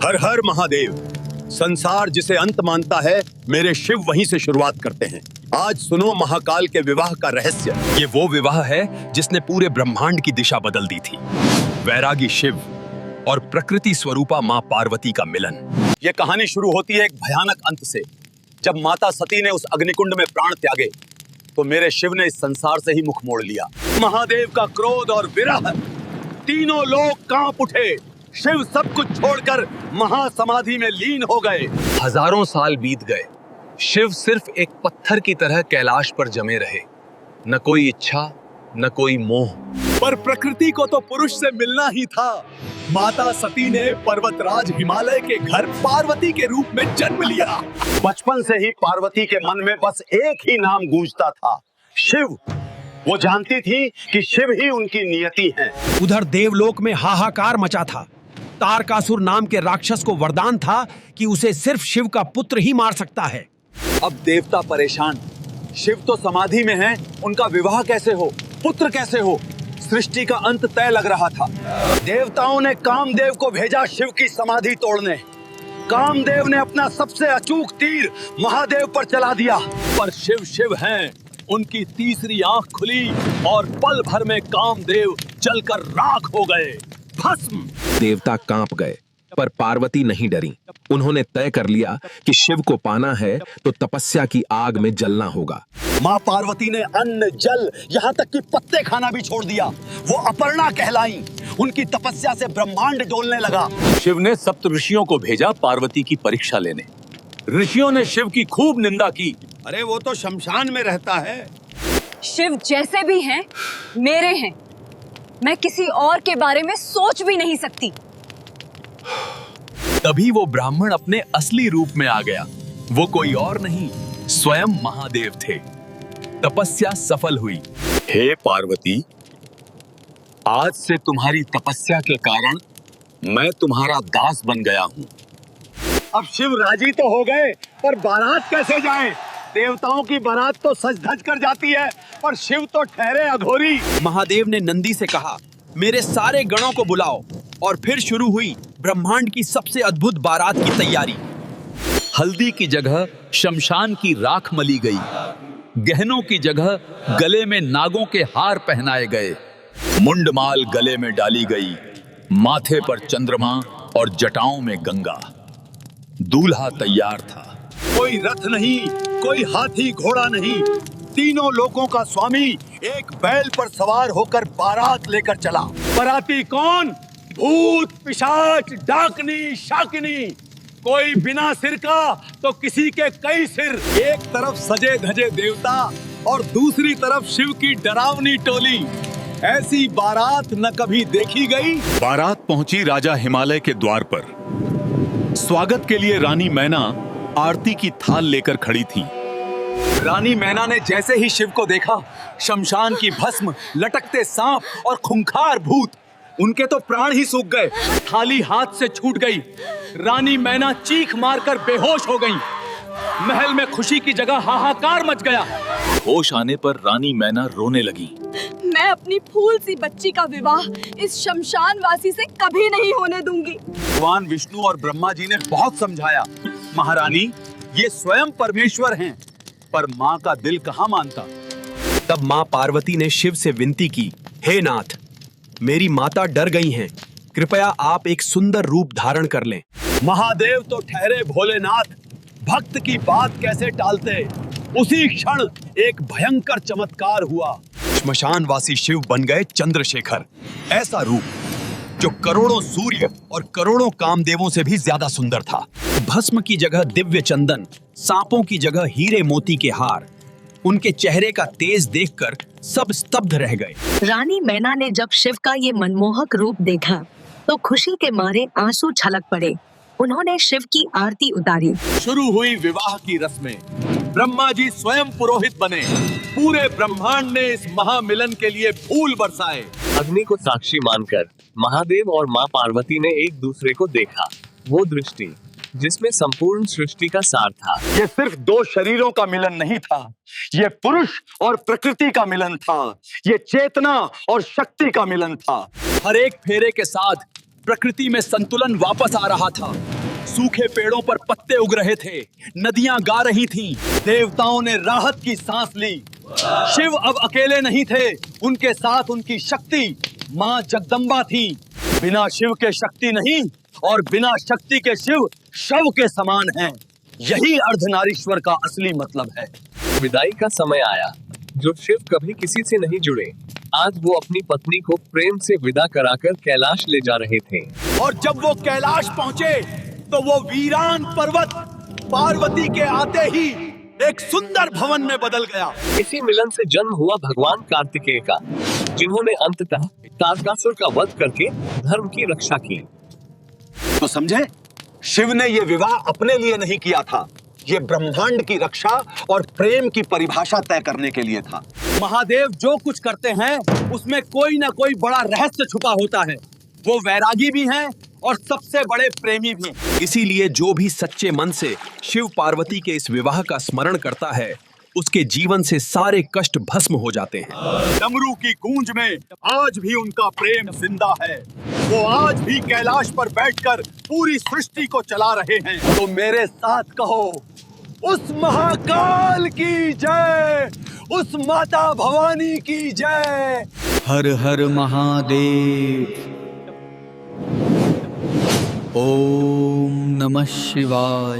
हर हर महादेव। संसार जिसे अंत मानता है, मेरे शिव वहीं से शुरुआत करते हैं। आज सुनो महाकाल के विवाह का रहस्य। ये वो विवाह है जिसने पूरे ब्रह्मांड की दिशा बदल दी थी। वैरागी शिव और प्रकृति स्वरूपा मां पार्वती का मिलन। ये कहानी शुरू होती है एक भयानक अंत से। जब माता सती ने उस अग्निकुंड में प्राण त्यागे, तो मेरे शिव ने इस संसार से ही मुख मोड़ लिया। महादेव का क्रोध और विरह, तीनों लोग कांप उठे। शिव सब कुछ छोड़कर महासमाधि में लीन हो गए। हजारों साल बीत गए। शिव सिर्फ एक पत्थर की तरह कैलाश पर जमे रहे। न कोई इच्छा, न कोई मोह। पर प्रकृति को तो पुरुष से मिलना ही था। माता सती ने पर्वतराज हिमालय के घर पार्वती के रूप में जन्म लिया। बचपन से ही पार्वती के मन में बस एक ही नाम गूंजता था, शिव। वो जानती थी कि शिव ही उनकी नियति है। उधर देवलोक में हाहाकार मचा था। तारकासुर नाम के राक्षस को वरदान था कि उसे सिर्फ शिव का पुत्र ही मार सकता है। अब देवता परेशान। शिव तो समाधि में हैं, उनका विवाह कैसे हो, पुत्र कैसे हो? सृष्टि का अंत तय लग रहा था। देवताओं ने कामदेव को भेजा शिव की समाधि तोड़ने। कामदेव ने अपना सबसे अचूक तीर महादेव पर चला दिया, पर शिव शिव हैं। उनकी तीसरी आंख खुली और पल भर में कामदेव जलकर राख हो गए, भस्म। देवता कांप गए, पर पार्वती नहीं डरी। उन्होंने तय कर लिया कि शिव को पाना है तो तपस्या की आग में जलना होगा। माँ पार्वती ने अन्न, जल, यहाँ तक कि पत्ते खाना भी छोड़ दिया। वो अपर्णा कहलाई। उनकी तपस्या से ब्रह्मांड डोलने लगा। शिव ने सप्त ऋषियों को भेजा पार्वती की परीक्षा लेने। ऋषियों ने शिव की खूब निंदा की। अरे वो तो शमशान में रहता है। शिव जैसे भी हैं, मेरे हैं। मैं किसी और के बारे में सोच भी नहीं सकती। तभी वो ब्राह्मण अपने असली रूप में आ गया। वो कोई और नहीं, स्वयं महादेव थे। तपस्या सफल हुई। हे पार्वती, आज से तुम्हारी तपस्या के कारण मैं तुम्हारा दास बन गया हूँ। अब शिव राजी तो हो गए, पर बारात कैसे जाए? देवताओं की बारात तो सज धज कर जाती है, पर शिव तो ठहरे अघोरी। महादेव ने नंदी से कहा, मेरे सारे गणों को बुलाओ। और फिर शुरू हुई ब्रह्मांड की सबसे अद्भुत बारात की तैयारी। हल्दी की जगह शमशान की राख मली गई। गहनों की जगह गले में नागों के हार पहनाए गए। मुंडमाल गले में डाली गई। माथे पर चंद्रमा और जटाओं में गंगा। दूल्हा तैयार था। कोई रथ नहीं, कोई हाथी घोड़ा नहीं। तीनों लोगों का स्वामी एक बैल पर सवार होकर बारात लेकर चला। बाराती कौन? भूत, पिशाच, डाकनी, शाकिनी। कोई बिना सिर का तो किसी के कई सिर। एक तरफ सजे धजे देवता और दूसरी तरफ शिव की डरावनी टोली। ऐसी बारात न कभी देखी गई। बारात पहुंची राजा हिमालय के द्वार पर। स्वागत के लिए रानी मैना आरती की थाल लेकर खड़ी थी। रानी मैना ने जैसे ही शिव को देखा, शमशान की भस्म, लटकते सांप और खूंखार भूत, उनके तो प्राण ही सूख गए। थाली हाथ से छूट गई। रानी मैना चीख मारकर बेहोश हो गई। महल में खुशी की जगह हाहाकार मच गया। होश आने पर रानी मैना रोने लगी। मैं अपनी फूल सी बच्ची का विवाह इस शमशान वासी से कभी नहीं होने दूंगी। भगवान विष्णु और ब्रह्मा जी ने बहुत समझाया, महारानी ये स्वयं परमेश्वर हैं, पर माँ का दिल कहाँ मानता। तब माँ पार्वती ने शिव से विनती की, हे नाथ, मेरी माता डर गई हैं। कृपया आप एक सुंदर रूप धारण कर लें। महादेव तो ठहरे भोलेनाथ, भक्त की बात कैसे टालते। उसी क्षण एक भयंकर चमत्कार हुआ। श्मशानवासी शिव बन गए चंद्रशेखर। ऐसा रूप जो करोड़ों सूर्य और करोड़ों कामदेवों से भी ज्यादा सुंदर था। भस्म की जगह दिव्य चंदन, सांपों की जगह हीरे मोती के हार। उनके चेहरे का तेज देखकर सब स्तब्ध रह गए। रानी मैना ने जब शिव का ये मनमोहक रूप देखा तो खुशी के मारे आंसू छलक पड़े। उन्होंने शिव की आरती उतारी। शुरू हुई विवाह की रस्में। ब्रह्मा जी स्वयं पुरोहित बने। पूरे ब्रह्मांड ने इस महामिलन के लिए फूल बरसाए। अग्नि को साक्षी मानकर महादेव और मां पार्वती ने एक दूसरे को देखा। वो दृष्टि जिसमें संपूर्ण सृष्टि का सार था। ये सिर्फ दो शरीरों का मिलन नहीं था, ये पुरुष और प्रकृति का मिलन था। ये चेतना और शक्ति का मिलन था। हर एक फेरे के साथ प्रकृति में संतुलन वापस आ रहा था। सूखे पेड़ों पर पत्ते उग रहे थे, नदियां गा रही थीं। देवताओं ने राहत की सांस ली। शिव अब अकेले नहीं थे, उनके साथ उनकी शक्ति मां जगदम्बा थी। बिना शिव के शक्ति नहीं और बिना शक्ति के शिव शव के समान हैं। यही अर्धनारीश्वर का असली मतलब है। विदाई का समय आया। जो शिव कभी किसी से नहीं जुड़े, आज वो अपनी पत्नी को प्रेम से विदा कराकर कैलाश ले जा रहे थे। और जब वो कैलाश पहुंचे तो वो वीरान पर्वत पार्वती के आते ही एक सुंदर भवन में बदल गया। इसी मिलन से जन्म हुआ भगवान कार्तिकेय का, जिन्होंने अंततः तारकासुर का वध करके धर्म की रक्षा की। तो समझे, शिव ने ये विवाह अपने लिए नहीं किया था, ये ब्रह्मांड की रक्षा और प्रेम की परिभाषा तय करने के लिए था। महादेव जो कुछ करते हैं उसमें कोई ना कोई बड़ा रहस्य छुपा होता है। वो वैरागी भी हैं और सबसे बड़े प्रेमी भी। इसीलिए जो भी सच्चे मन से शिव पार्वती के इस विवाह का स्मरण करता है, उसके जीवन से सारे कष्ट भस्म हो जाते हैं। डमरू की गूंज में आज भी उनका प्रेम जिंदा है। वो आज भी कैलाश पर बैठकर पूरी सृष्टि को चला रहे हैं। तो मेरे साथ कहो, उस महाकाल की जय, उस माता भवानी की जय। हर हर महादेव। ओम नमः शिवाय।